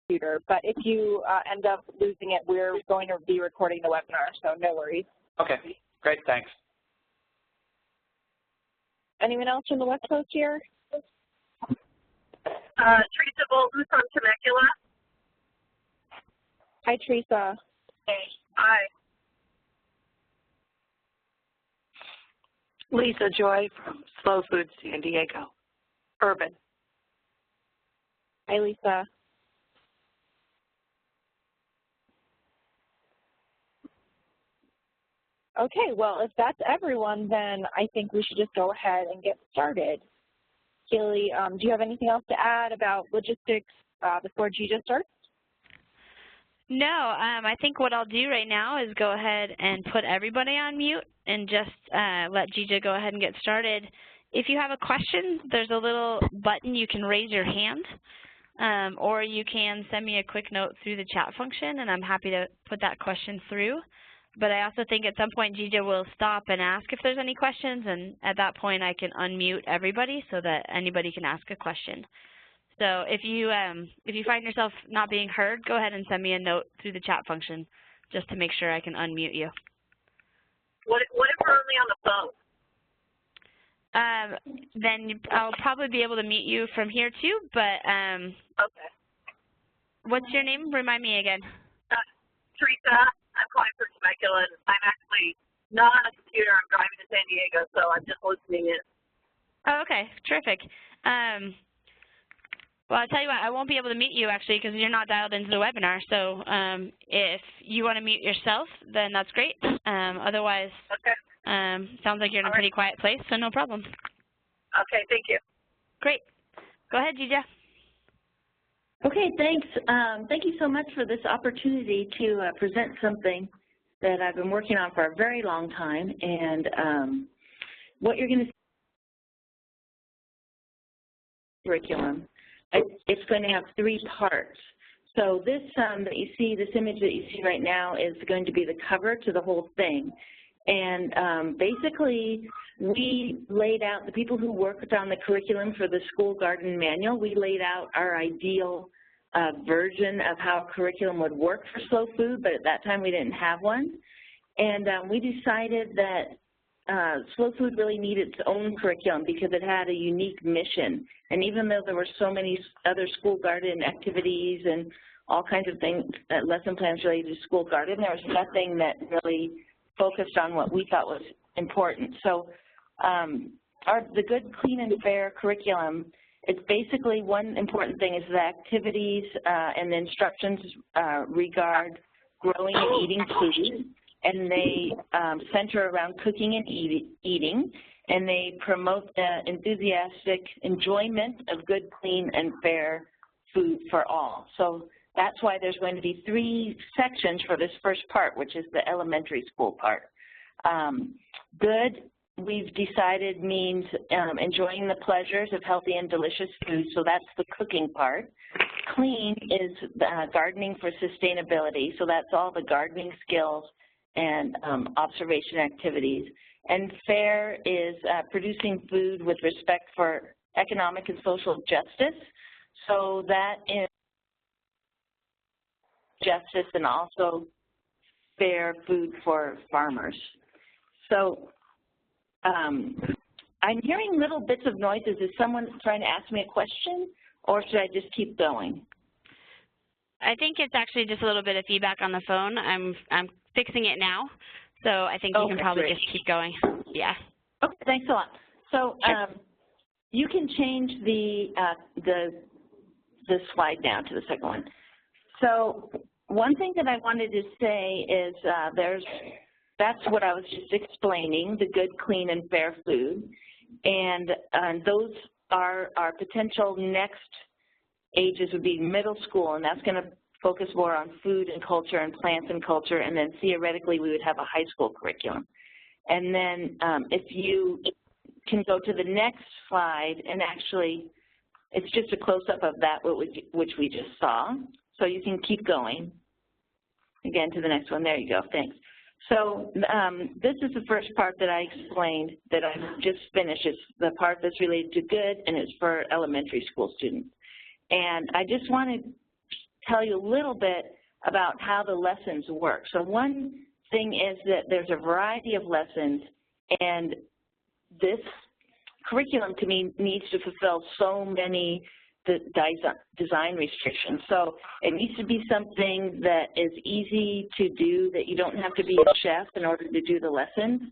computer. But if you end up losing it, we're going to be recording the webinar, so no worries. Okay, great, thanks. Anyone else from the West Coast here? Teresa Bolton from Temecula. Hi, Teresa. Hey. Hi. Lisa Joy from Slow Food San Diego, Urban. Hi, Lisa. Okay, well, if that's everyone, then I think we should just go ahead and get started. Kaylee, do you have anything else to add about logistics before Gija starts? No, I think what I'll do right now is go ahead and put everybody on mute and just let Gija go ahead and get started. If you have a question, there's a little button you can raise your hand, or you can send me a quick note through the chat function, and I'm happy to put that question through. But I also think at some point Gija will stop and ask if there's any questions, and at that point I can unmute everybody so that anybody can ask a question. So if you find yourself not being heard, go ahead and send me a note through the chat function just to make sure I can unmute you. What if we're only on the phone? Then I'll probably be able to mute you from here too, but okay. What's your name? Remind me again. Teresa. I'm calling from Temecula, and I'm actually not on a computer. I'm driving to San Diego, so I'm just listening in. Oh, okay. Terrific. Well, I'll tell you what, I won't be able to mute you, actually, because you're not dialed into the webinar. So if you want to mute yourself, then that's great. Otherwise, okay. Sounds like you're in a pretty quiet place, so no problem. Okay, thank you. Great. Go ahead, Gija. Okay, thanks. Thank you so much for this opportunity to present something that I've been working on for a very long time. And what you're going to see curriculum, it's going to have 3 parts. So this that you see, this image that you see right now is going to be the cover to the whole thing. And basically, we laid out, the people who worked on the curriculum for the school garden manual, we laid out our ideal version of how curriculum would work for slow food, but at that time we didn't have one. And we decided that slow food really needed its own curriculum because it had a unique mission. And even though there were so many other school garden activities and all kinds of things, lesson plans related to school garden, there was nothing that really focused on what we thought was important. So the Good, Clean, and Fair curriculum, it's basically one important thing is the activities and the instructions regard growing and eating food, and they center around cooking and eating, and they promote the enthusiastic enjoyment of good, clean, and fair food for all. So that's why there's going to be 3 sections for this first part, which is the elementary school part. Good, we've decided, means enjoying the pleasures of healthy and delicious food, so that's the cooking part. Clean is gardening for sustainability, so that's all the gardening skills and observation activities. And fair is producing food with respect for economic and social justice, so that is justice and also fair food for farmers. So I'm hearing little bits of noises. Is someone trying to ask me a question, or should I just keep going? I think it's actually just a little bit of feedback on the phone. I'm fixing it now, so I think you can probably just keep going. Yeah. Okay, thanks a lot. So you can change the slide now to the second one. So one thing that I wanted to say is that's what I was just explaining, the good, clean, and fair food. And those are our potential next ages would be middle school, and that's going to focus more on food and culture and plants and culture, and then theoretically we would have a high school curriculum. And then if you can go to the next slide, and actually it's just a close-up of that which we just saw. So you can keep going. Again, to the next one. There you go. Thanks. So this is the first part that I explained that I just finished. It's the part that's related to good, and it's for elementary school students. And I just want to tell you a little bit about how the lessons work. So one thing is that there's a variety of lessons, and this curriculum to me needs to fulfill so many design restrictions. So it needs to be something that is easy to do, that you don't have to be a chef in order to do the lessons.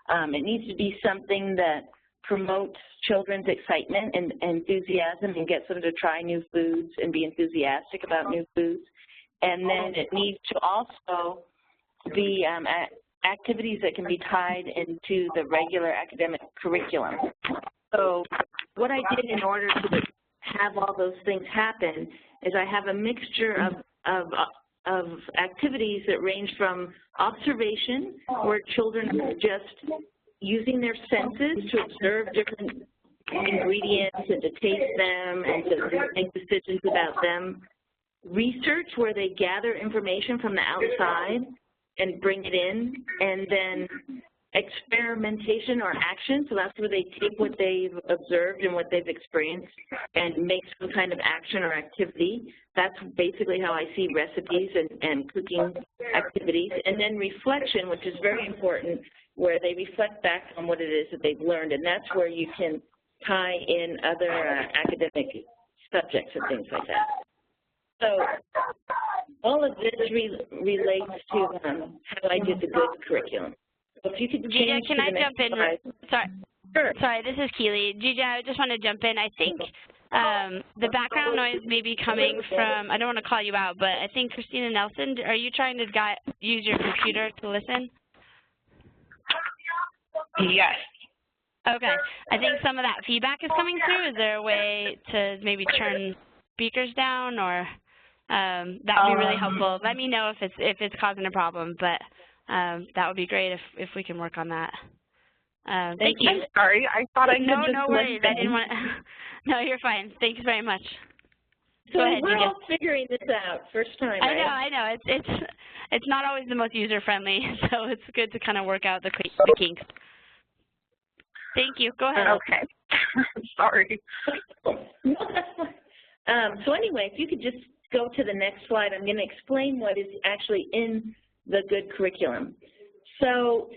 It needs to be something that promotes children's excitement and enthusiasm and gets them to try new foods and be enthusiastic about new foods. And then it needs to also be activities that can be tied into the regular academic curriculum. So what I did in order to have all those things happen is I have a mixture of activities that range from observation, where children are just using their senses to observe different ingredients and to taste them and to make decisions about them. Research, where they gather information from the outside and bring it in, and then experimentation or action, so that's where they take what they've observed and what they've experienced and make some kind of action or activity. That's basically how I see recipes and cooking activities. And then reflection, which is very important, where they reflect back on what it is that they've learned, and that's where you can tie in other academic subjects and things like that. So all of this relates to how I did the good curriculum. So if you could Gina, can I jump in? Sorry. Sure. Sorry, this is Keely. Gina, I just want to jump in. I think the background noise may be coming from, I don't want to call you out, but I think Christina Nelson, are you trying to use your computer to listen? Yes. Okay. I think some of that feedback is coming through. Is there a way to maybe turn speakers down, or that would be really helpful. Let me know if it's causing a problem, but that would be great if we can work on that. Thank you. I'm sorry. I thought I could just No worries. I didn't want to. No, you're fine. Thanks very much. So Go ahead, we're Gina. all figuring this out first time, right? I know. It's not always the most user-friendly, so it's good to kind of work out the kinks. Thank you. Go ahead. Okay. Sorry. So anyway, if you could just go to the next slide, I'm going to explain what is actually in the good curriculum. So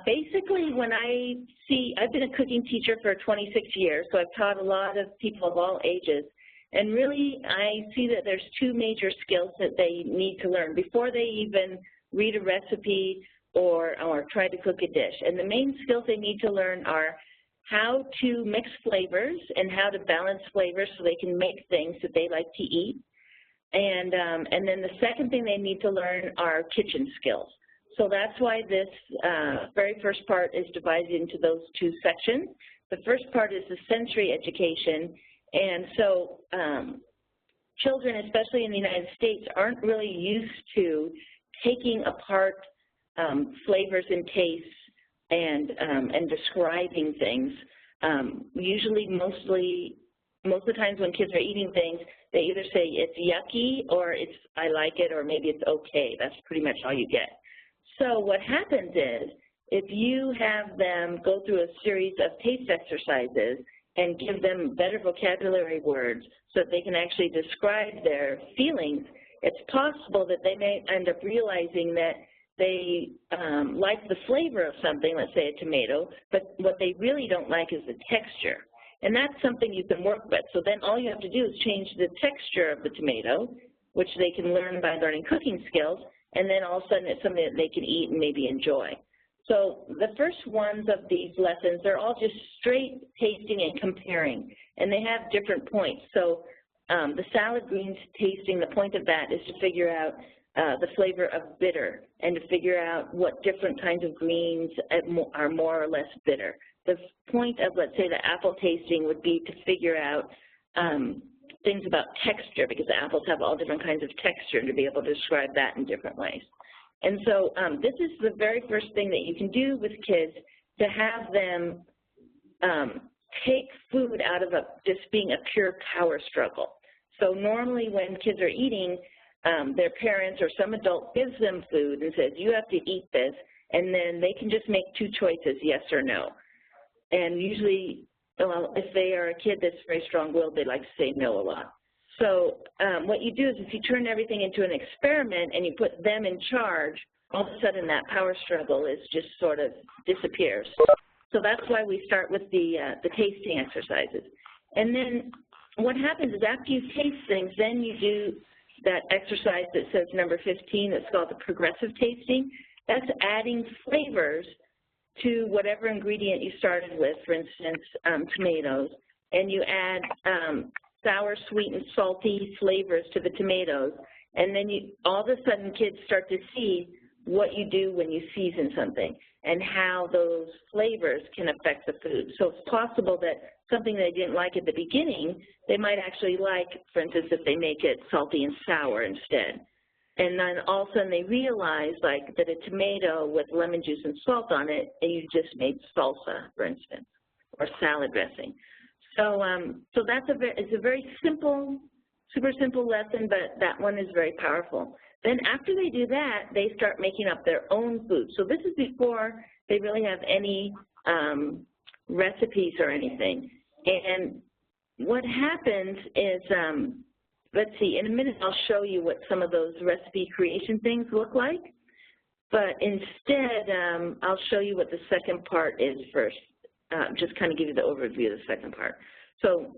basically when I've been a cooking teacher for 26 years, so I've taught a lot of people of all ages, and really I see that there's two major skills that they need to learn before they even read a recipe or try to cook a dish. And the main skills they need to learn are how to mix flavors and how to balance flavors so they can make things that they like to eat. And then the second thing they need to learn are kitchen skills. So that's why this very first part is divided into those two sections. The first part is the sensory education. And so children, especially in the United States, aren't really used to taking apart flavors and tastes and describing things. Usually, most of the times when kids are eating things, they either say it's yucky or it's I like it or maybe it's okay. That's pretty much all you get. So what happens is if you have them go through a series of taste exercises and give them better vocabulary words so that they can actually describe their feelings, it's possible that they may end up realizing that they like the flavor of something, let's say a tomato, but what they really don't like is the texture. And that's something you can work with. So then all you have to do is change the texture of the tomato, which they can learn by learning cooking skills, and then all of a sudden it's something that they can eat and maybe enjoy. So the first ones of these lessons, they're all just straight tasting and comparing, and they have different points. So the salad greens tasting, the point of that is to figure out the flavor of bitter and to figure out what different kinds of greens are more or less bitter. The point of, let's say, the apple tasting would be to figure out things about texture, because the apples have all different kinds of texture, and to be able to describe that in different ways. And so this is the very first thing that you can do with kids, to have them take food out of just being a pure power struggle. So normally when kids are eating, their parents or some adult gives them food and says, you have to eat this, and then they can just make two choices, yes or no. And usually, well, if they are a kid that's very strong-willed, they like to say no a lot. So what you do is if you turn everything into an experiment and you put them in charge, all of a sudden that power struggle is just sort of disappears. So that's why we start with the tasting exercises. And then what happens is after you taste things, then you do that exercise that says number 15 that's called the progressive tasting. That's adding flavors to whatever ingredient you started with, for instance, tomatoes, and you add sour, sweet, and salty flavors to the tomatoes, and then all of a sudden kids start to see what you do when you season something and how those flavors can affect the food. So it's possible that something they didn't like at the beginning, they might actually like, for instance, if they make it salty and sour instead. And then all of a sudden they realize like that a tomato with lemon juice and salt on it, and you just made salsa, for instance, or salad dressing. So so it's a very simple, super simple lesson, but that one is very powerful. Then after they do that, they start making up their own food. So this is before they really have any recipes or anything. And what happens is, let's see, in a minute I'll show you what some of those recipe creation things look like. But instead, I'll show you what the second part is first, just kind of give you the overview of the second part. So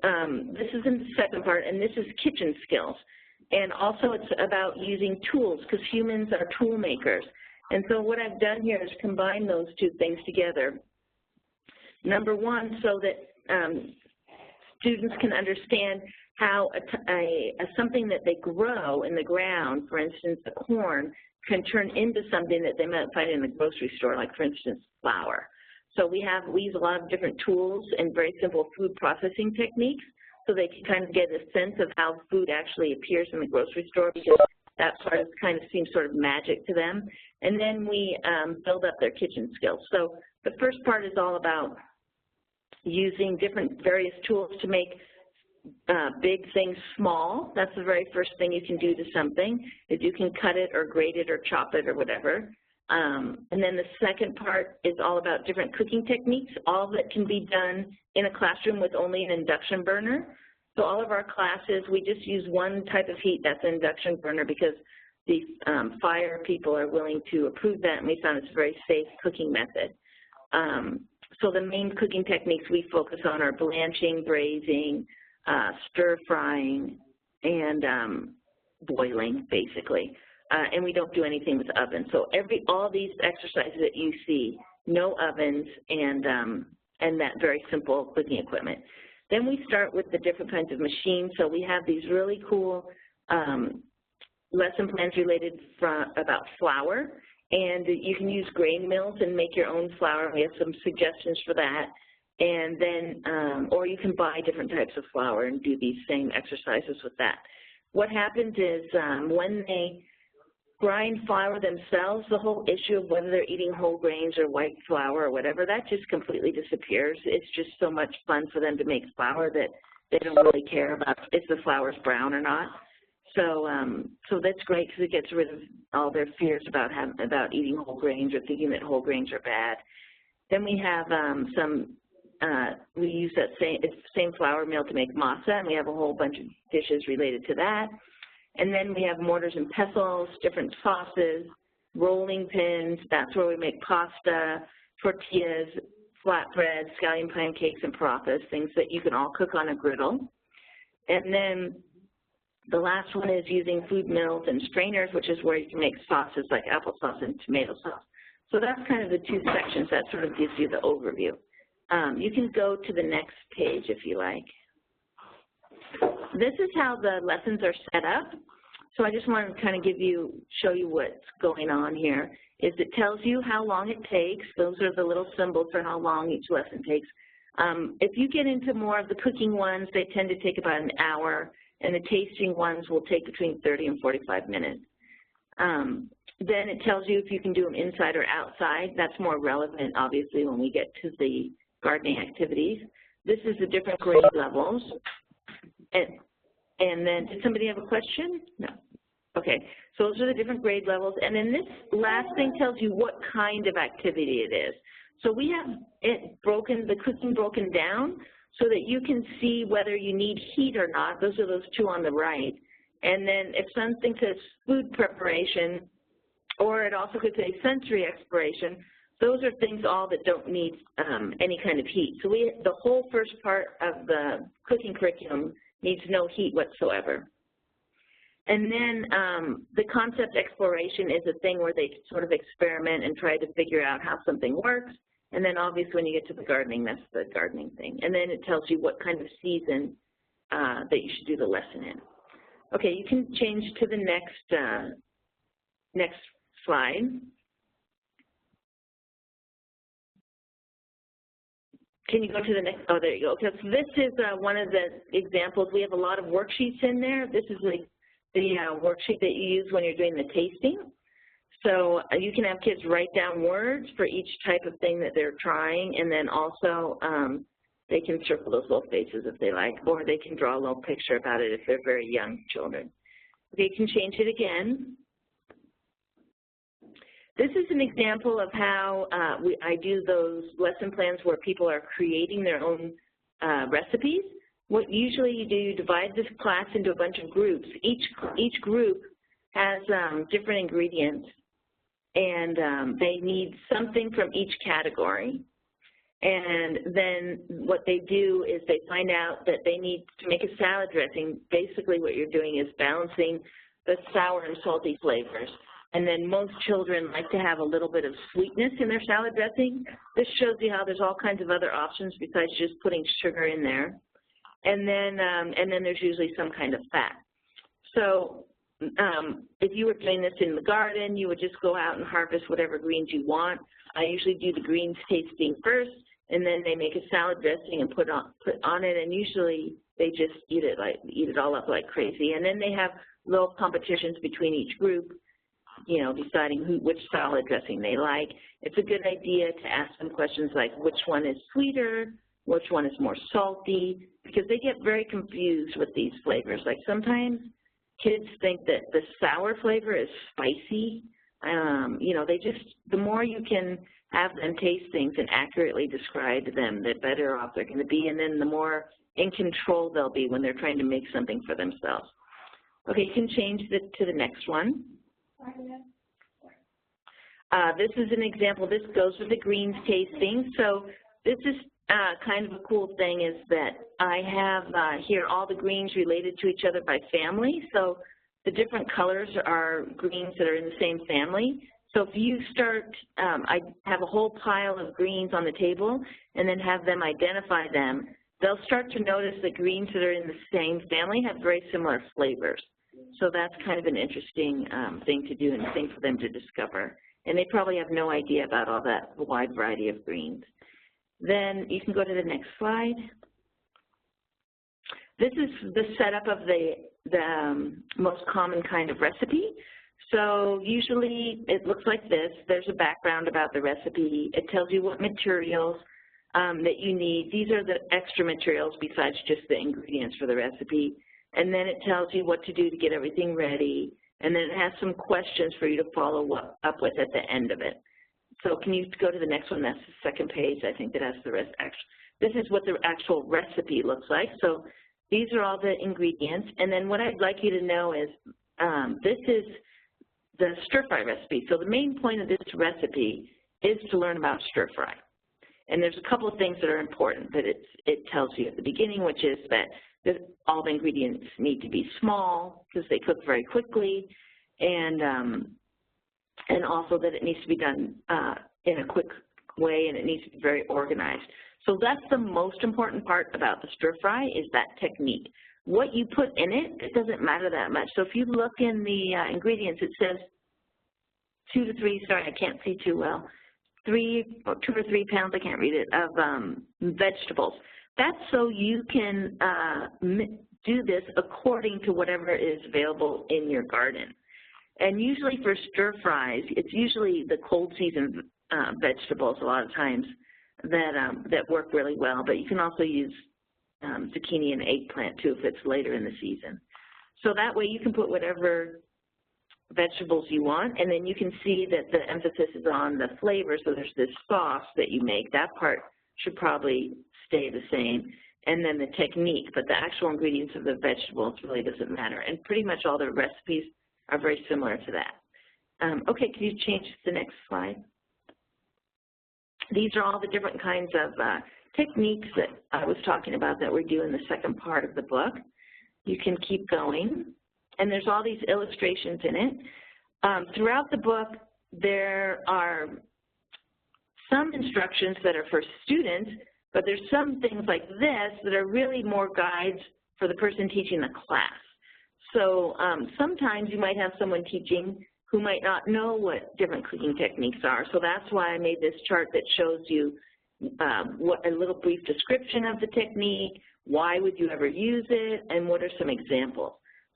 this is in the second part, and this is kitchen skills. And also it's about using tools, because humans are tool makers. And so what I've done here is combine those two things together. Number one, so that students can understand how something that they grow in the ground, for instance, the corn, can turn into something that they might find in the grocery store, like, for instance, flour. So we use a lot of different tools and very simple food processing techniques, so they can kind of get a sense of how food actually appears in the grocery store, because that part kind of seems sort of magic to them. And then we build up their kitchen skills. So the first part is all about using different various tools to make big things small. That's the very first thing you can do to something, is you can cut it or grate it or chop it or whatever. And then the second part is all about different cooking techniques. All of it can be done in a classroom with only an induction burner. So all of our classes, we just use one type of heat, that's an induction burner, because the fire people are willing to approve that, and we found it's a very safe cooking method. So the main cooking techniques we focus on are blanching, braising, stir frying, and boiling, basically. And we don't do anything with ovens. So all these exercises that you see, no ovens, and that very simple cooking equipment. Then we start with the different kinds of machines. So we have these really cool lesson plans related about flour, and you can use grain mills and make your own flour. We have some suggestions for that. And then, or you can buy different types of flour and do these same exercises with that. What happens is when they grind flour themselves, the whole issue of whether they're eating whole grains or white flour or whatever, that just completely disappears. It's just so much fun for them to make flour that they don't really care about if the flour's brown or not. So so that's great, because it gets rid of all their fears about eating whole grains or thinking that whole grains are bad. Then we have we use that same flour mill to make masa, and we have a whole bunch of dishes related to that. And then we have mortars and pestles, different sauces, rolling pins. That's where we make pasta, tortillas, flatbread, scallion pancakes, and parathas, things that you can all cook on a griddle. And then the last one is using food mills and strainers, which is where you can make sauces like applesauce and tomato sauce. So that's kind of the two sections. That sort of gives you the overview. You can go to the next page if you like. This is how the lessons are set up. So I just want to kind of show you what's going on here. Is it tells you how long it takes. Those are the little symbols for how long each lesson takes. If you get into more of the cooking ones, they tend to take about an hour, and the tasting ones will take between 30 and 45 minutes. Then it tells you if you can do them inside or outside. That's more relevant, obviously, when we get to the gardening activities. This is the different grade levels. And then, did somebody have a question? No. Okay, so those are the different grade levels. And then this last thing tells you what kind of activity it is. So we have the cooking broken down. so that you can see whether you need heat or not. Those are those two on the right. And then if something says food preparation, or it also could say sensory exploration, those are things all that don't need any kind of heat. So the whole first part of the cooking curriculum needs no heat whatsoever. And then the concept exploration is a thing where they sort of experiment and try to figure out how something works. And then obviously when you get to the gardening, that's the gardening thing. And then it tells you what kind of season that you should do the lesson in. Okay, you can change to the next slide. Can you go to the next? Oh, there you go. Okay, so this is one of the examples. We have a lot of worksheets in there. This is the worksheet that you use when you're doing the tasting. So you can have kids write down words for each type of thing that they're trying, and then also they can circle those little faces if they like, or they can draw a little picture about it if they're very young children. They can change it again. This is an example of how I do those lesson plans where people are creating their own recipes. What usually you do, you divide this class into a bunch of groups. Each group has different ingredients, and they need something from each category. And then what they do is they find out that they need to make a salad dressing. Basically what you're doing is balancing the sour and salty flavors. And then most children like to have a little bit of sweetness in their salad dressing. This shows you how there's all kinds of other options besides just putting sugar in there. And then there's usually some kind of fat. So if you were doing this in the garden, you would just go out and harvest whatever greens you want. I usually do the greens tasting first, and then they make a salad dressing and put on it, and usually they just eat it all up like crazy. And then they have little competitions between each group, you know, deciding which salad dressing they like. It's a good idea to ask them questions like which one is sweeter, which one is more salty, because they get very confused with these flavors. Like sometimes kids think that the sour flavor is spicy. You know, the more you can have them taste things and accurately describe them, the better off they're going to be, and then the more in control they'll be when they're trying to make something for themselves. Okay, you can change to the next one. This is an example. This goes with the greens tasting. So this is kind of a cool thing is that I have here all the greens related to each other by family. So the different colors are greens that are in the same family. So if you start, I have a whole pile of greens on the table and then have them identify them, they'll start to notice that greens that are in the same family have very similar flavors. So that's kind of an interesting thing to do and a thing for them to discover. And they probably have no idea about all that wide variety of greens. Then you can go to the next slide. This is the setup of the most common kind of recipe. So usually it looks like this. There's a background about the recipe. It tells you what materials that you need. These are the extra materials besides just the ingredients for the recipe. And then it tells you what to do to get everything ready. And then it has some questions for you to follow up with at the end of it. So can you go to the next one? That's the second page. I think that has the rest. This is what the actual recipe looks like. So these are all the ingredients. And then what I'd like you to know is this is the stir-fry recipe. So the main point of this recipe is to learn about stir-fry. And there's a couple of things that are important that it tells you at the beginning, which is that all the ingredients need to be small because they cook very quickly, and also that it needs to be done in a quick way, and it needs to be very organized. So that's the most important part about the stir-fry is that technique. What you put in it, it doesn't matter that much. So if you look in the ingredients, it says 2 to 3, sorry, I can't see too well, 2 or 3 pounds, I can't read it, of vegetables. That's so you can do this according to whatever is available in your garden. And usually for stir-fries, it's usually the cold season vegetables a lot of times that work really well, but you can also use zucchini and eggplant too if it's later in the season. So that way you can put whatever vegetables you want, and then you can see that the emphasis is on the flavor. So there's this sauce that you make. That part should probably stay the same. and then the technique, but the actual ingredients of the vegetables really doesn't matter. And pretty much all the recipes are very similar to that. Okay, can you change to the next slide? These are all the different kinds of techniques that I was talking about that we do in the second part of the book. You can keep going, and there's all these illustrations in it. Throughout the book, there are some instructions that are for students, but there's some things like this that are really more guides for the person teaching the class. So sometimes you might have someone teaching who might not know what different cooking techniques are. So that's why I made this chart that shows you what a little brief description of the technique, why would you ever use it, and what are some examples.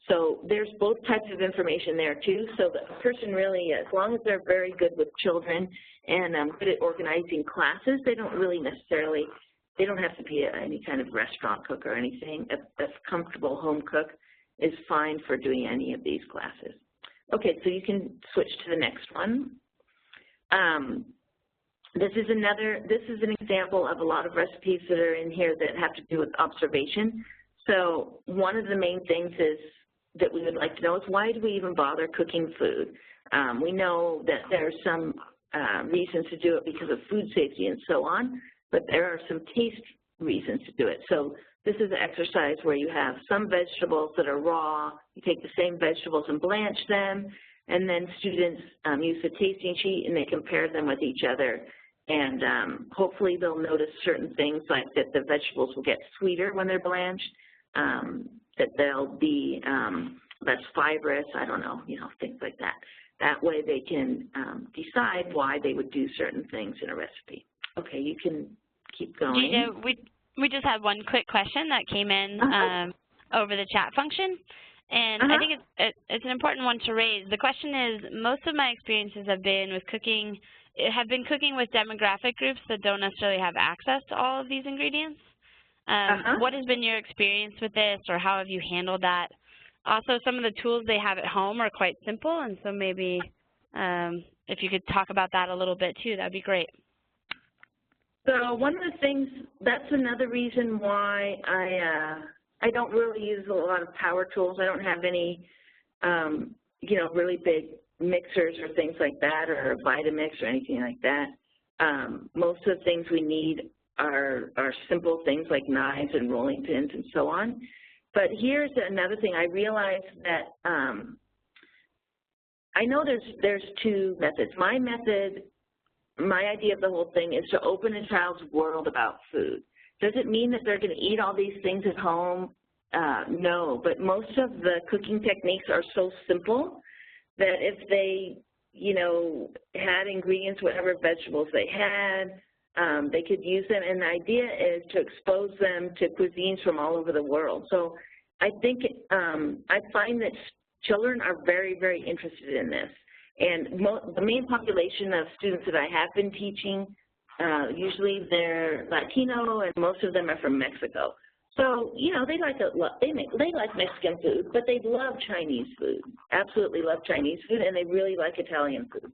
So there's both types of information there too, so the person really, as long as they're very good with children and good at organizing classes, they don't really necessarily, they don't have to be any kind of restaurant cook or anything. A comfortable home cook is fine for doing any of these classes. Okay, so you can switch to the next one. This is an example of a lot of recipes that are in here that have to do with observation. So one of the main things is that we would like to know is why do we even bother cooking food? We know that there are some reasons to do it because of food safety and so on, but there are some taste reasons to do it. So this is an exercise where you have some vegetables that are raw, you take the same vegetables and blanch them, and then students use the tasting sheet and they compare them with each other. And hopefully they'll notice certain things like that the vegetables will get sweeter when they're blanched, that they'll be less fibrous, I don't know, things like that. That way they can decide why they would do certain things in a recipe. Okay, you can keep going. Gina, we just had one quick question that came in over the chat function, and I think it's an important one to raise. The question is, most of my experiences have been cooking with demographic groups that don't necessarily have access to all of these ingredients. What has been your experience with this, or how have you handled that? Also, some of the tools they have at home are quite simple, and so maybe if you could talk about that a little bit too, that'd be great. So one of the things, that's another reason why I don't really use a lot of power tools. I don't have any, really big mixers or things like that, or a Vitamix or anything like that. Most of the things we need are simple things like knives and rolling pins and so on. But here's another thing. I realized that I know there's two methods. My method, my idea of the whole thing is to open a child's world about food. Does it mean that they're going to eat all these things at home? No, but most of the cooking techniques are so simple that if they, had ingredients, whatever vegetables they had, they could use them, and the idea is to expose them to cuisines from all over the world. So I think I find that children are very, very interested in this. And the main population of students that I have been teaching, usually they're Latino, and most of them are from Mexico. So, they like Mexican food, but they love Chinese food, absolutely love Chinese food, and they really like Italian food.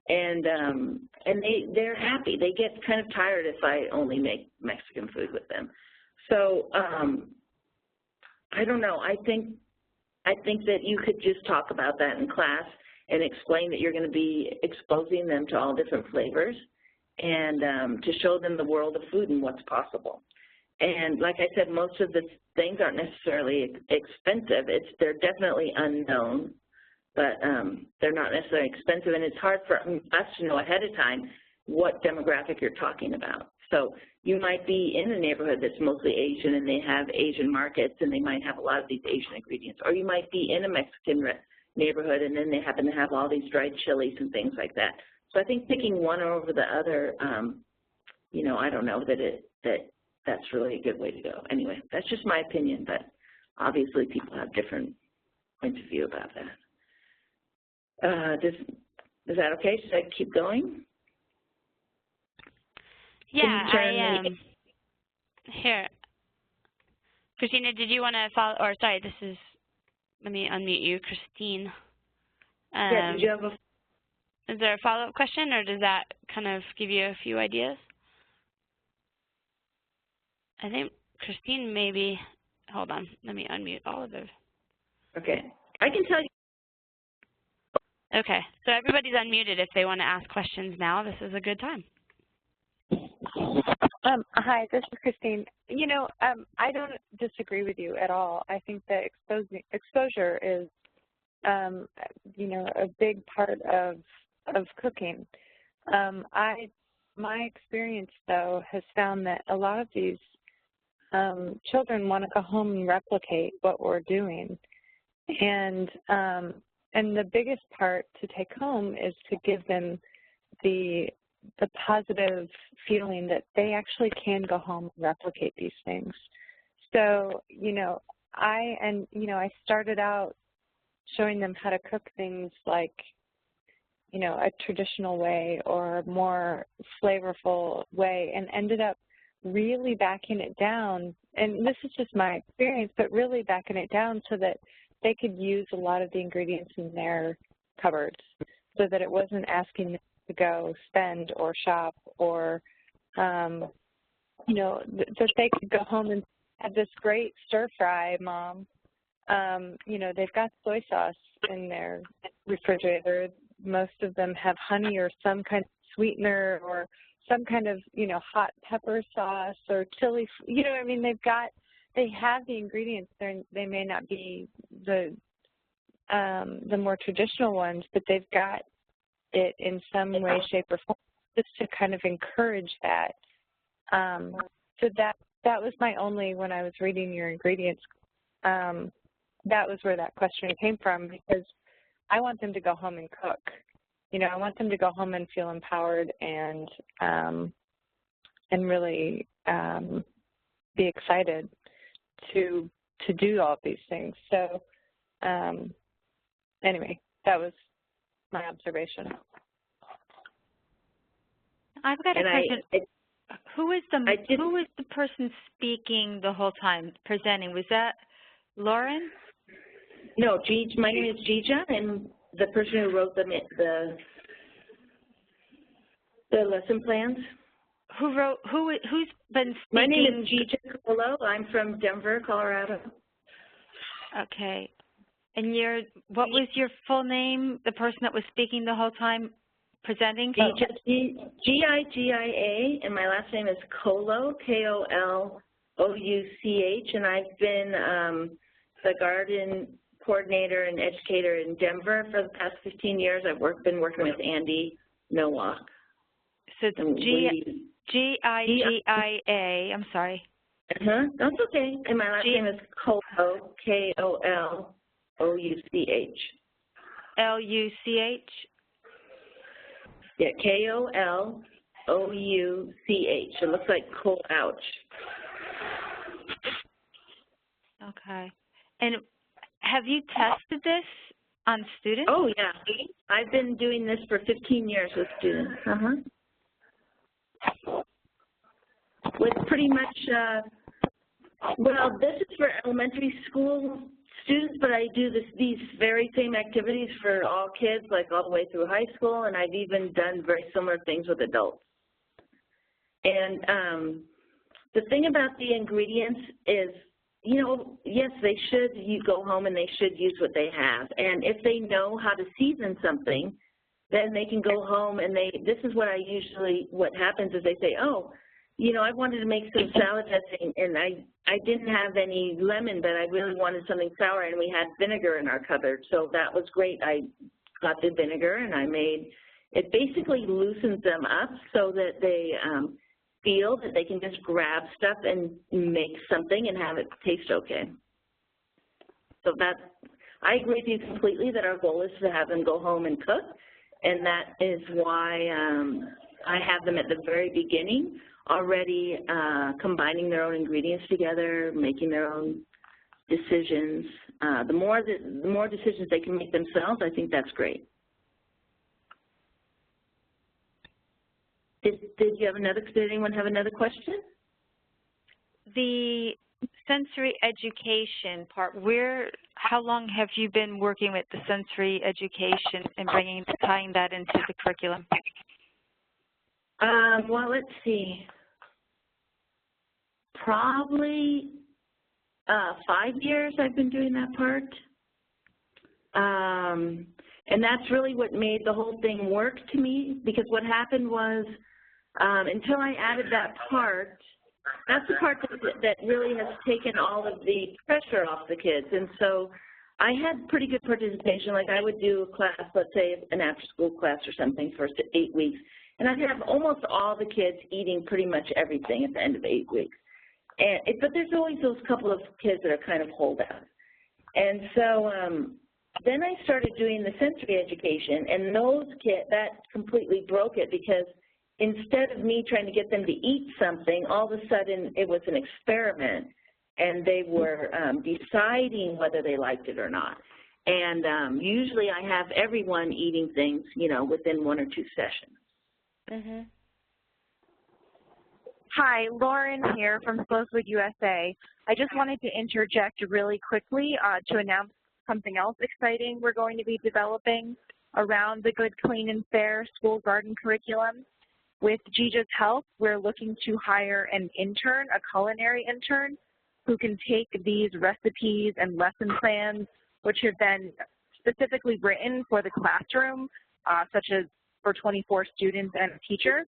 And they're happy. They get kind of tired if I only make Mexican food with them. So I don't know. I think that you could just talk about that in class and explain that you're going to be exposing them to all different flavors and to show them the world of food and what's possible. And like I said, most of the things aren't necessarily expensive. They're definitely unknown, but they're not necessarily expensive, and it's hard for us to know ahead of time what demographic you're talking about. So you might be in a neighborhood that's mostly Asian and they have Asian markets and they might have a lot of these Asian ingredients, or you might be in a Mexican neighborhood and then they happen to have all these dried chilies and things like that. So I think picking one over the other, I don't know that's really a good way to go. Anyway, that's just my opinion, but obviously people have different points of view about that. Is that okay? Should I keep going? Yeah, here. Christina, did you want to follow, or sorry, let me unmute you, Christine. Yeah, did you have is there a follow-up question, or does that kind of give you a few ideas? I think Christine, maybe, hold on, let me unmute all of those. Okay. I can tell you. Okay, so everybody's unmuted if they want to ask questions now. This is a good time. Hi, this is Christine. You know, I don't disagree with you at all. I think that exposure is, you know, a big part of cooking. My experience, though, has found that a lot of these children want to go home and replicate what we're doing. And the biggest part to take home is to give them the positive feeling that they actually can go home and replicate these things. So, you know, I started out showing them how to cook things like, you know, a traditional way or a more flavorful way, and ended up really backing it down. And this is just my experience, but really backing it down so that they could use a lot of the ingredients in their cupboards, so that it wasn't asking them to go spend or shop, or, you know, that they could go home and have this great stir fry, Mom. You know, they've got soy sauce in their refrigerator. Most of them have honey or some kind of sweetener, or some kind of, you know, hot pepper sauce or chili. You know what I mean? They have the ingredients. They may not be the more traditional ones, but they've got it in some way, shape, or form, just to kind of encourage that. So that was my only, when I was reading your ingredients, that was where that question came from, because I want them to go home and cook. You know, I want them to go home and feel empowered and really be excited to do all of these things. So anyway, that was my observation. I've got a question. Who was the person speaking the whole time, presenting? Was that Lauren? No, my name is Gija, and the person who wrote the lesson plans. Who's been speaking? My name is Gija Colo. I'm from Denver, Colorado. Okay. And what was your full name, the person that was speaking the whole time, presenting? G-I-G-I-A, and my last name is Colo, K-O-L-O-U-C-H, and I've been the garden coordinator and educator in Denver for the past 15 years. I've been working with Andy Nowak. So it's G-I-G-I-A, I'm sorry. That's okay. And my last name is Colo, K-O-L-O-U-C-H. L-U-C-H? Yeah, K-O-L-O-U-C-H. It looks like ouch. Okay. And have you tested this on students? Oh, yeah. I've been doing this for 15 years with students. With pretty much, well, this is for elementary school students, but I do these very same activities for all kids, like all the way through high school, and I've even done very similar things with adults. And the thing about the ingredients is, you know, yes, you go home and they should use what they have. And if they know how to season something, then they can go home and this is what what happens is they say, oh, you know, I wanted to make some salad dressing and I didn't have any lemon, but I really wanted something sour, and we had vinegar in our cupboard. So that was great. I got the vinegar and it basically loosens them up so that they feel that they can just grab stuff and make something and have it taste okay. So I agree with you completely that our goal is to have them go home and cook, and that is why I have them at the very beginning already combining their own ingredients together, making their own decisions. The more decisions they can make themselves, I think that's great. Did anyone have another question? The sensory education part, how long have you been working with the sensory education and tying that into the curriculum? Well, let's see. probably 5 years I've been doing that part. And that's really what made the whole thing work to me, because what happened was until I added that part, that's the part that really has taken all of the pressure off the kids. And so I had pretty good participation. Like I would do a class, let's say an after-school class or something for 8 weeks, and I'd have almost all the kids eating pretty much everything at the end of 8 weeks. But there's always those couple of kids that are kind of holdouts. And so then I started doing the sensory education, and those kids, that completely broke it, because instead of me trying to get them to eat something, all of a sudden it was an experiment, and they were deciding whether they liked it or not. And usually I have everyone eating things, you know, within 1 or 2 sessions. Mm-hmm. Hi, Lauren here from Slow Food USA. I just wanted to interject really quickly to announce something else exciting we're going to be developing around the Good, Clean, and Fair school garden curriculum. With GIJA's help, we're looking to hire an intern, a culinary intern, who can take these recipes and lesson plans, which have been specifically written for the classroom, such as for 24 students and a teacher.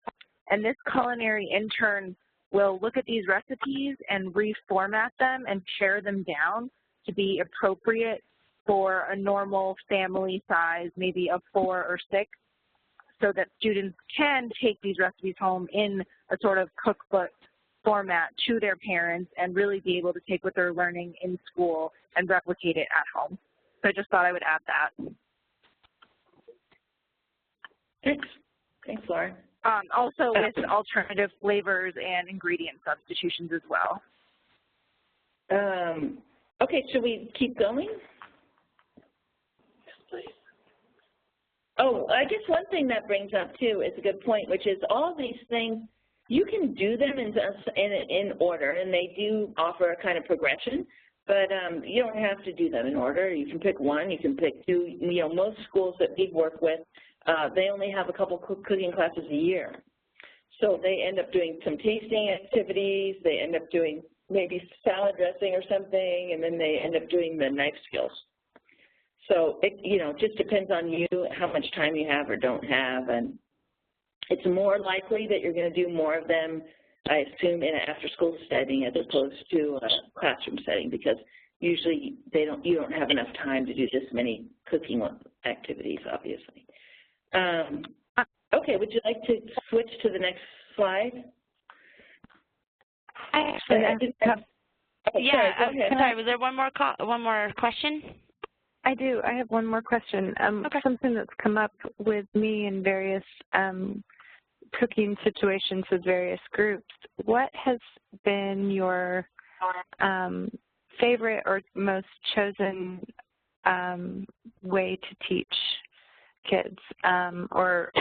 And this culinary intern will look at these recipes and reformat them and pare them down to be appropriate for a normal family size, maybe of 4 or 6, so that students can take these recipes home in a sort of cookbook format to their parents and really be able to take what they're learning in school and replicate it at home. So I just thought I would add that. Thanks. Thanks, Lauren. Also with alternative flavors and ingredient substitutions as well. Okay, should we keep going? Oh, I guess one thing that brings up, too, is a good point, which is all these things, you can do them in order, and they do offer a kind of progression, but you don't have to do them in order. You can pick one, you can pick 2. You know, most schools that we work with, they only have a couple cooking classes a year. So they end up doing some tasting activities, they end up doing maybe salad dressing or something, and then they end up doing the knife skills. So it, you know, just depends on you, how much time you have or don't have, and it's more likely that you're going to do more of them, I assume, in an after-school setting as opposed to a classroom setting, because usually you don't have enough time to do this many cooking activities, obviously. Okay, would you like to switch to the next slide? Sorry, was there one more question? I do. I have one more question. Okay. Something that's come up with me in various cooking situations with various groups. What has been your favorite or most chosen way to teach kids or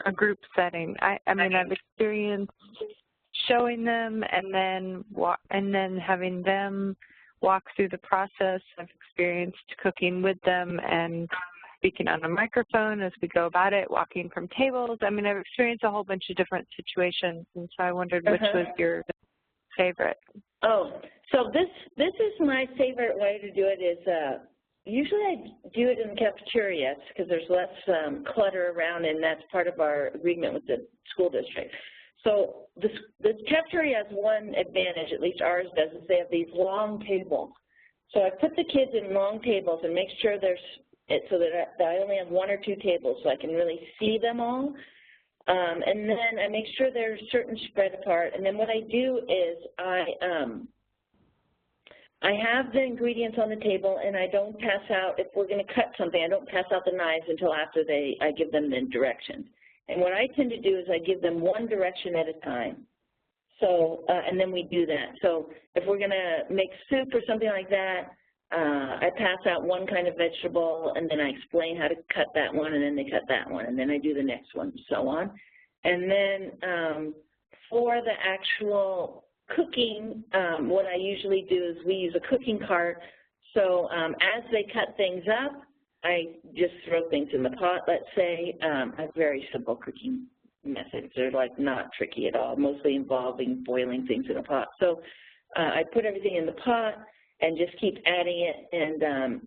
a group setting? I mean, I've experienced showing them and then having them walk through the process. I've experienced cooking with them and speaking on a microphone as we go about it, walking from tables. I mean, I've experienced a whole bunch of different situations, and so I wondered which was your favorite. Oh, so this is my favorite way to do it is usually I do it in the cafeteria because there's less clutter around, and that's part of our agreement with the school district. So the cafeteria has one advantage, at least ours does, is they have these long tables. So I put the kids in long tables and make sure so that I only have 1 or 2 tables so I can really see them all. And then I make sure they're certain spread apart. And then what I do is I have the ingredients on the table, and I don't pass out, if we're going to cut something, I don't pass out the knives until after I give them the directions. And what I tend to do is I give them one direction at a time. So, and then we do that. So if we're going to make soup or something like that, I pass out one kind of vegetable, and then I explain how to cut that one, and then they cut that one, and then I do the next one, and so on. And then for the actual cooking, what I usually do is we use a cooking cart. So as they cut things up, I just throw things in the pot, let's say. A very simple cooking methods. They're like not tricky at all, mostly involving boiling things in a pot. So I put everything in the pot and just keep adding it,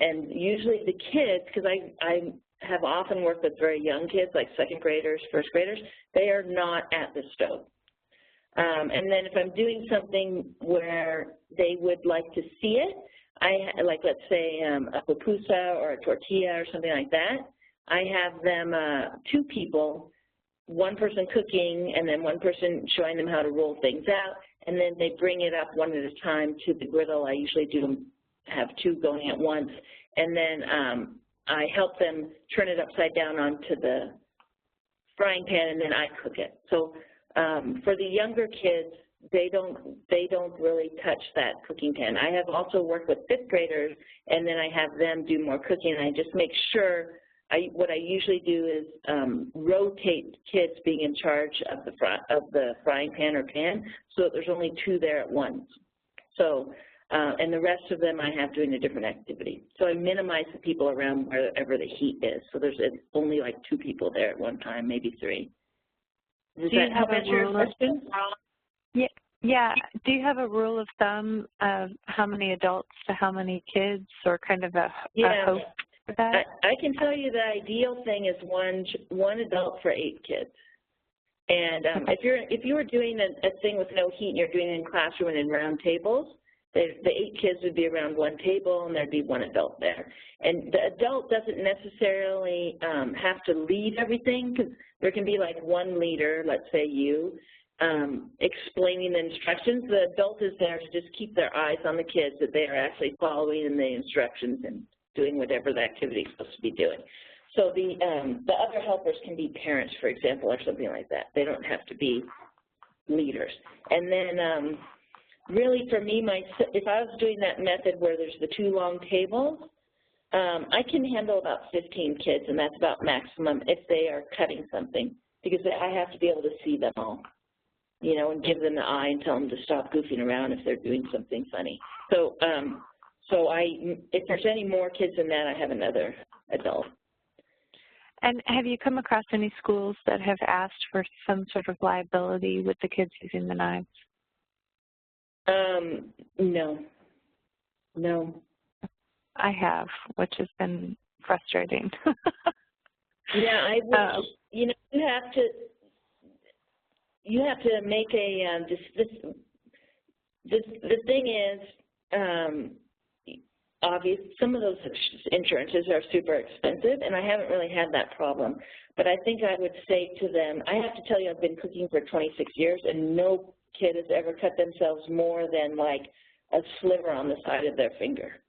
and usually the kids, because I have often worked with very young kids, like second graders, first graders, they are not at the stove. And then if I'm doing something where they would like to see it, like let's say a pupusa or a tortilla or something like that, I have them, two people, one person cooking and then one person showing them how to roll things out, and then they bring it up one at a time to the griddle. I usually have two going at once, and then I help them turn it upside down onto the frying pan, and then I cook it. So for the younger kids, they don't really touch that cooking pan. I have also worked with fifth graders, and then I have them do more cooking, and I just make sure, what I usually do is rotate kids being in charge of the frying pan or pan, so that there's only two there at once. So, and the rest of them I have doing a different activity. So I minimize the people around wherever the heat is. So there's only like two people there at one time, maybe three. Does that help answer your question? Yeah. Do you have a rule of thumb of how many adults to how many kids, or kind of a hope for that? I can tell you the ideal thing is one adult for 8 kids. And if you were doing a thing with no heat and you're doing it in classroom and in round tables, the 8 kids would be around one table and there'd be one adult there. And the adult doesn't necessarily have to lead everything, because there can be like one leader, let's say you, explaining the instructions. The adult is there to just keep their eyes on the kids, that they are actually following the instructions and doing whatever the activity is supposed to be doing. So the other helpers can be parents, for example, or something like that. They don't have to be leaders. And then really for me, if I was doing that method where there's the 2 long tables, I can handle about 15 kids, and that's about maximum if they are cutting something, because I have to be able to see them all, you know, and give them the eye and tell them to stop goofing around if they're doing something funny. So, if there's any more kids than that, I have another adult. And have you come across any schools that have asked for some sort of liability with the kids using the knives? No. I have, which has been frustrating. Yeah, I would, you know, you have to make a, the thing is, obvious, some of those insurances are super expensive, and I haven't really had that problem. But I think I would say to them, I have to tell you, I've been cooking for 26 years, and no kid has ever cut themselves more than like a sliver on the side of their finger.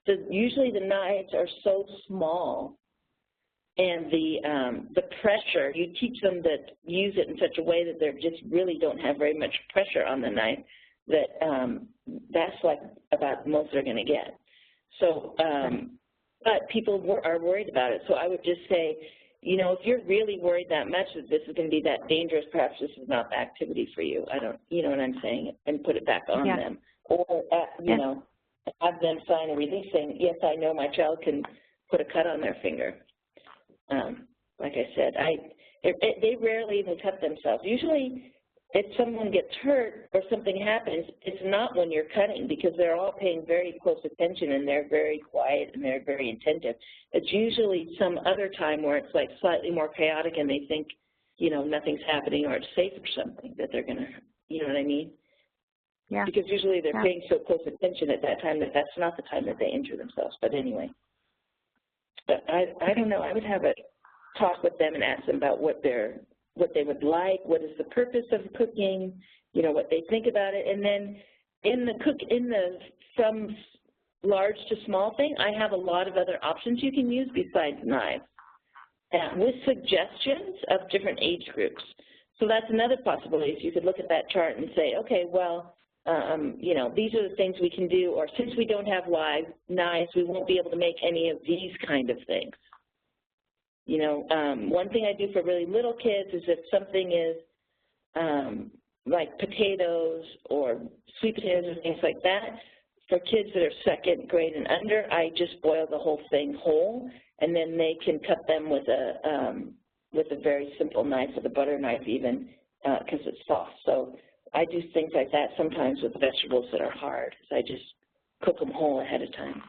So usually the knives are so small, and the pressure, you teach them to use it in such a way that they just really don't have very much pressure on the knife, that that's like about the most they're going to get. So, but people are worried about it. So I would just say, you know, if you're really worried that much that this is going to be that dangerous, perhaps this is not the activity for you. You know what I'm saying? And put it back on them. Or, you know, have them sign a release saying, yes, I know my child can put a cut on their finger. Like I said, they rarely even cut themselves. Usually, if someone gets hurt or something happens, it's not when you're cutting, because they're all paying very close attention and they're very quiet and they're very attentive. It's usually some other time where it's like slightly more chaotic and they think, you know, nothing's happening or it's safe or something that they're going to, you know what I mean? Yeah. Because usually they're paying so close attention at that time that that's not the time that they injure themselves. But anyway, but I don't know. I would have a talk with them and ask them about what they would like, what is the purpose of cooking, you know, what they think about it. And then from large to small thing, I have a lot of other options you can use besides knives, with suggestions of different age groups. So that's another possibility. So you could look at that chart and say, okay, well, you know, these are the things we can do, or since we don't have live knives, we won't be able to make any of these kind of things. You know, one thing I do for really little kids is if something is like potatoes or sweet potatoes or things like that, for kids that are second grade and under, I just boil the whole thing whole, and then they can cut them with with a very simple knife, with a butter knife even, because it's soft. So I do things like that sometimes with vegetables that are hard. So I just cook them whole ahead of time.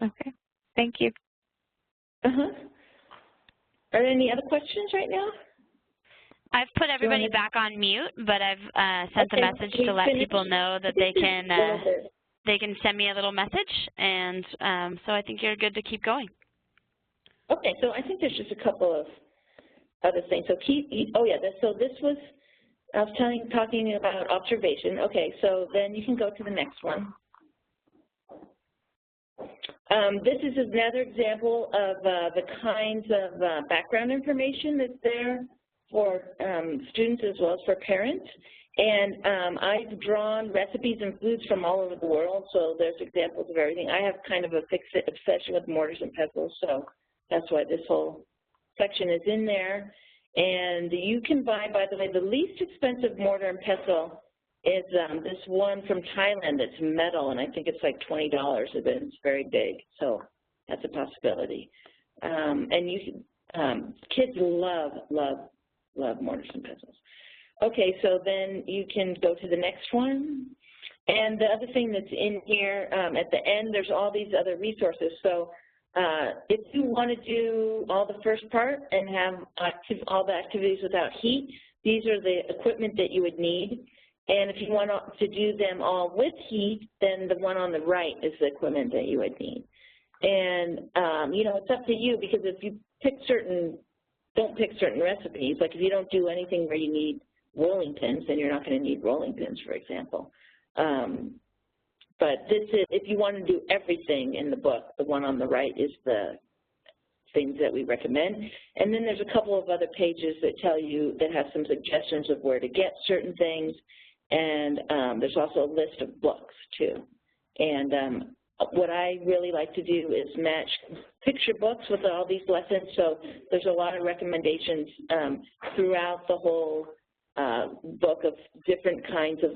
Okay, thank you. Are there any other questions right now? I've put everybody back on mute, but I've sent the message to let people know that they can send me a little message, and so I think you're good to keep going. Okay, so I think there's just a couple of other things. So so this was, I was talking about observation. Okay, so then you can go to the next one. This is another example of the kinds of background information that's there for students as well as for parents. And I've drawn recipes and foods from all over the world, so there's examples of everything. I have kind of a fixed obsession with mortars and pestles, so that's why this whole section is in there. And you can buy, by the way, the least expensive mortar and pestle is this one from Thailand that's metal, and I think it's like $20 of it. It's very big, so that's a possibility. And you can, kids love mortars and pestles. Okay, so then you can go to the next one. And the other thing that's in here, at the end, there's all these other resources. So if you want to do all the first part and have all the activities without heat, these are the equipment that you would need. And if you want to do them all with heat, then the one on the right is the equipment that you would need. And, you know, it's up to you, because if you don't pick certain recipes, like if you don't do anything where you need rolling pins, then you're not going to need rolling pins, for example. But this is, if you want to do everything in the book, the one on the right is the things that we recommend. And then there's a couple of other pages that tell you, that have some suggestions of where to get certain things. And there's also a list of books, too. And what I really like to do is match picture books with all these lessons. So there's a lot of recommendations throughout the whole book of different kinds of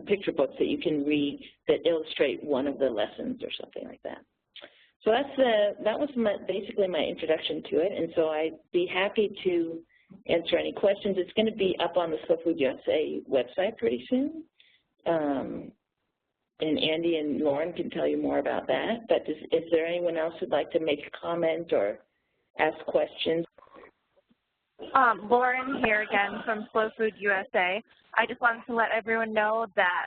picture books that you can read that illustrate one of the lessons or something like that. So that was basically my introduction to it, and so I'd be happy to answer any questions. It's going to be up on the Slow Food USA website pretty soon, and Andy and Lauren can tell you more about that. But is there anyone else who'd like to make a comment or ask questions? Lauren here again from Slow Food USA. I just wanted to let everyone know that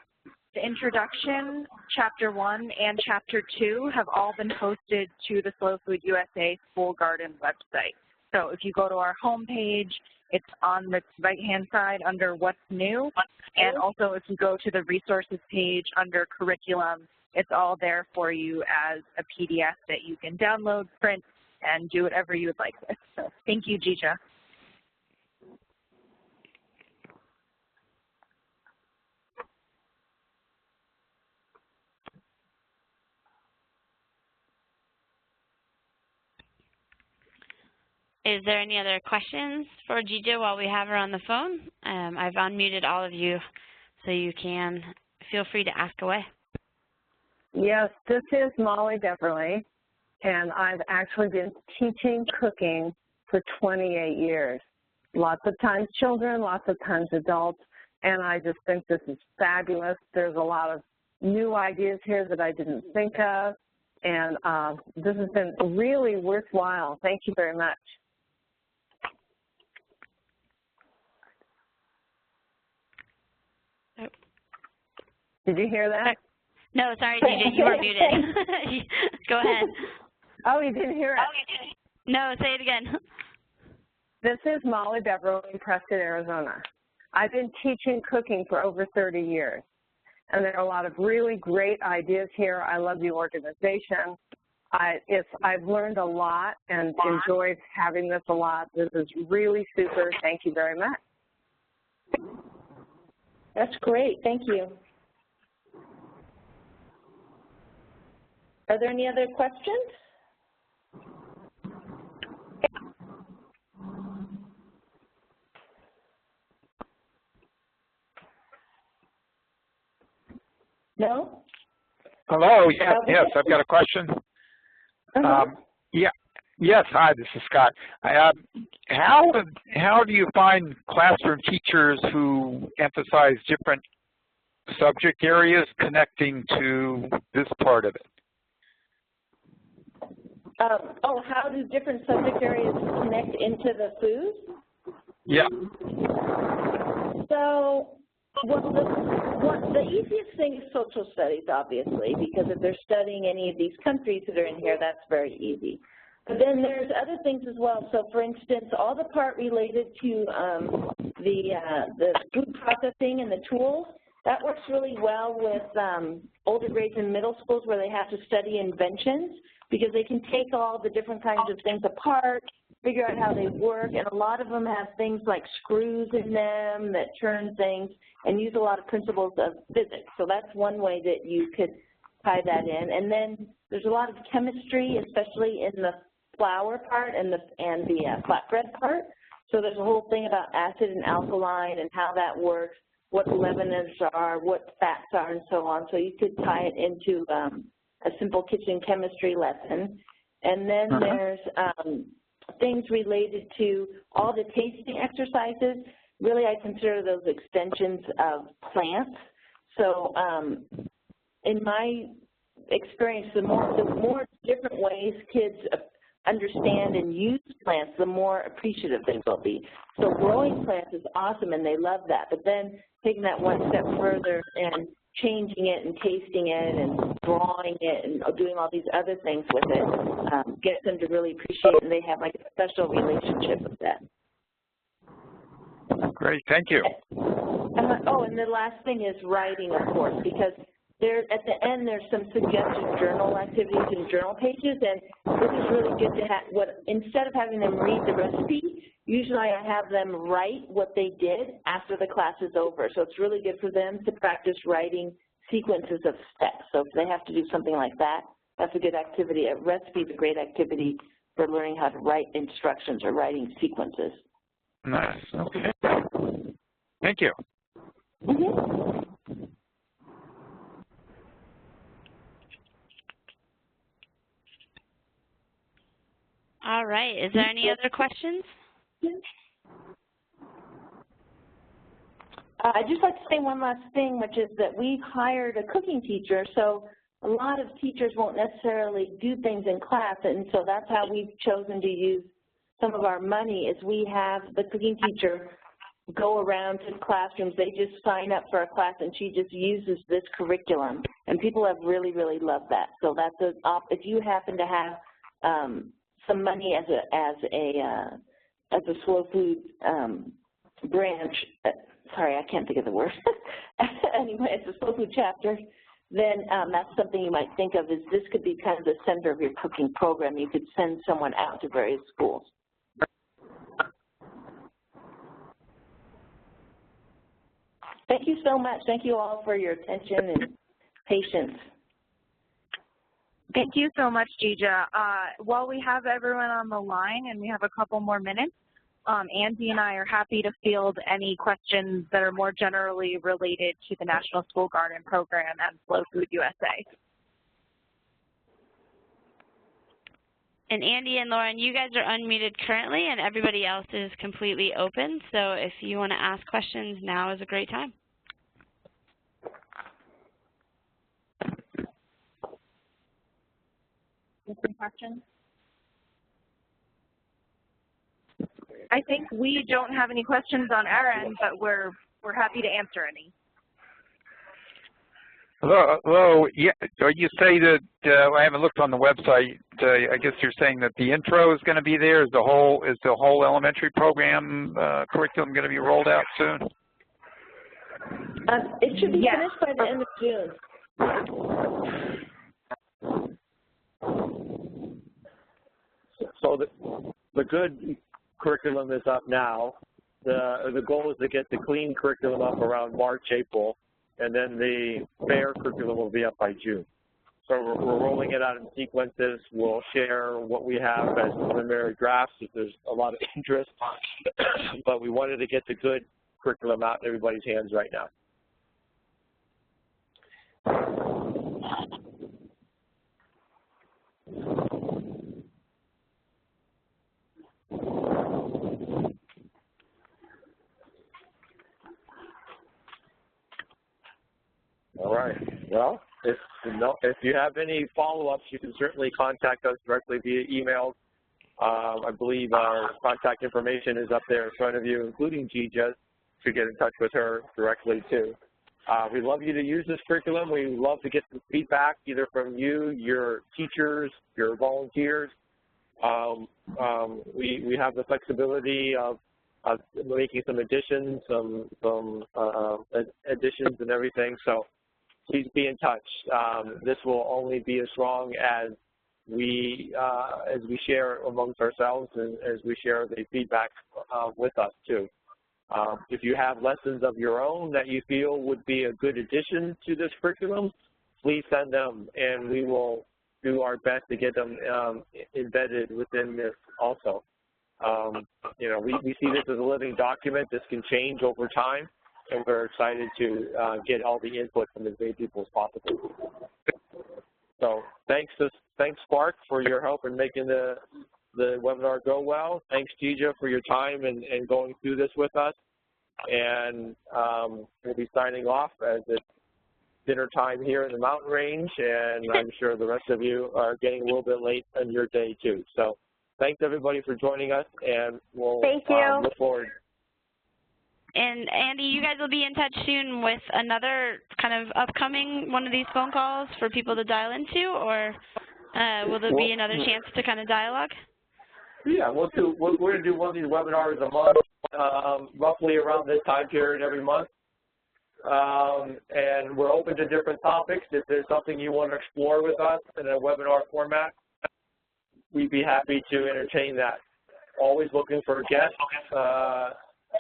the introduction, Chapter 1 and Chapter 2 have all been posted to the Slow Food USA School Garden website. So if you go to our homepage, it's on the right-hand side under What's New. And also if you go to the resources page under Curriculum, it's all there for you as a PDF that you can download, print, and do whatever you would like with. So thank you, Gija. Is there any other questions for Gija while we have her on the phone? I've unmuted all of you, so you can feel free to ask away. Yes, this is Molly Beverly, and I've actually been teaching cooking for 28 years. Lots of times children, lots of times adults, and I just think this is fabulous. There's a lot of new ideas here that I didn't think of, and this has been really worthwhile. Thank you very much. Did you hear that? No, sorry, Gija, you were muted. Go ahead. Oh, you didn't hear it? No, say it again. This is Molly Beverly in Prescott, Arizona. I've been teaching cooking for over 30 years, and there are a lot of really great ideas here. I love the organization. I've learned a lot and enjoyed having this a lot. This is really super. Thank you very much. That's great. Thank you. Are there any other questions? No? Hello, yes, I've got a question. Uh-huh. Yes, hi, this is Scott. How do you find classroom teachers who emphasize different subject areas connecting to this part of it? How do different subject areas connect into the food? Yeah. So, the easiest thing is social studies, obviously, because if they're studying any of these countries that are in here, that's very easy. But then there's other things as well. So, for instance, all the part related to the food processing and the tools, that works really well with older grades in middle schools where they have to study inventions, because they can take all the different kinds of things apart, figure out how they work, and a lot of them have things like screws in them that turn things and use a lot of principles of physics. So that's one way that you could tie that in. And then there's a lot of chemistry, especially in the flour part and the flatbread part. So there's a whole thing about acid and alkaline and how that works, what leaveners are, what fats are, and so on. So you could tie it into a simple kitchen chemistry lesson. And then there's things related to all the tasting exercises. Really, I consider those extensions of plants. So in my experience, the more different ways kids understand and use plants, the more appreciative they will be. So growing plants is awesome, and they love that. But then taking that one step further and changing it and tasting it and drawing it and doing all these other things with it gets them to really appreciate it, and they have like a special relationship with that. Great, thank you. And the last thing is writing, of course, because at the end there's some suggested journal activities and journal pages, and this is really good to have. Instead of having them read the recipe, usually I have them write what they did after the class is over. So it's really good for them to practice writing sequences of steps. So if they have to do something like that, that's a good activity. A recipe is a great activity for learning how to write instructions or writing sequences. Nice, okay. Thank you. All right, is there any other questions? I'd just like to say one last thing, which is that we've hired a cooking teacher, so a lot of teachers won't necessarily do things in class, and so that's how we've chosen to use some of our money, is we have the cooking teacher go around to classrooms. They just sign up for a class, and she just uses this curriculum, and people have really, really loved that. So that's if you happen to have some money as a slow food branch, sorry, I can't think of the word. Anyway, it's a slow food chapter, then that's something you might think of, is this could be kind of the center of your cooking program. You could send someone out to various schools. Thank you so much. Thank you all for your attention and patience. Thank you so much, Gija. While we have everyone on the line and we have a couple more minutes, Andy and I are happy to field any questions that are more generally related to the National School Garden Program and Slow Food USA. And Andy and Lauren, you guys are unmuted currently, and everybody else is completely open. So if you want to ask questions, now is a great time. Any questions? I think we don't have any questions on our end, but we're happy to answer any. Hello. Yeah. You say that I haven't looked on the website. I guess you're saying that the intro is going to be there. Is the whole elementary program curriculum going to be rolled out soon? It should be finished by the end of June. So the good curriculum is up now. The goal is to get the clean curriculum up around March, April, and then the fair curriculum will be up by June. So we're rolling it out in sequences. We'll share what we have as preliminary drafts if there's a lot of interest, but we wanted to get the good curriculum out in everybody's hands right now. right. Well, if you have any follow-ups, you can certainly contact us directly via email. I believe our contact information is up there in front of you, including Gija, to get in touch with her directly too. We'd love you to use this curriculum. We'd love to get some feedback either from you, your teachers, your volunteers. We have the flexibility of making some additions, some additions and everything. So please be in touch. This will only be as strong as we share amongst ourselves and as we share the feedback with us too. If you have lessons of your own that you feel would be a good addition to this curriculum, please send them, and we will do our best to get them embedded within this also. You know, we see this as a living document. This can change over time, and we're excited to get all the input from as many people as possible. So thanks Spark, for your help in making the webinar go well. Thanks, Gija, for your time and going through this with us. And we'll be signing off as it's dinner time here in the mountain range, and I'm sure the rest of you are getting a little bit late on your day too. So thanks everybody for joining us, and we'll look forward. And Andy, you guys will be in touch soon with another kind of upcoming one of these phone calls for people to dial into, or will there be another chance to kind of dialogue? Yeah, we're going to do one of these webinars a month, roughly around this time period every month. And we're open to different topics. If there's something you want to explore with us in a webinar format, we'd be happy to entertain that. Always looking for guests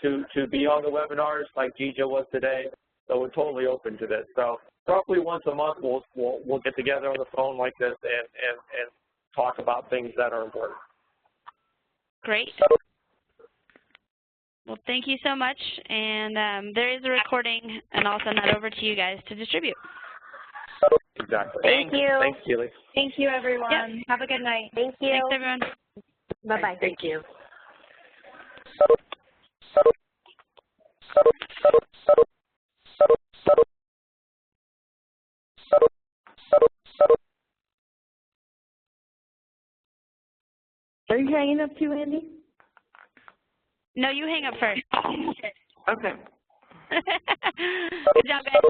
to be on the webinars like Gija was today. So we're totally open to this. So roughly once a month, we'll get together on the phone like this and talk about things that are important. Great. Well, thank you so much. And there is a recording, and I'll send that over to you guys to distribute. Exactly. Thank you. Thanks, Keely. Thank you, everyone. Yep. Have a good night. Thank you. Thanks, everyone. Bye-bye. Thank you. Are you hanging up too, Andy? No, you hang up first. Okay. Good job, guys.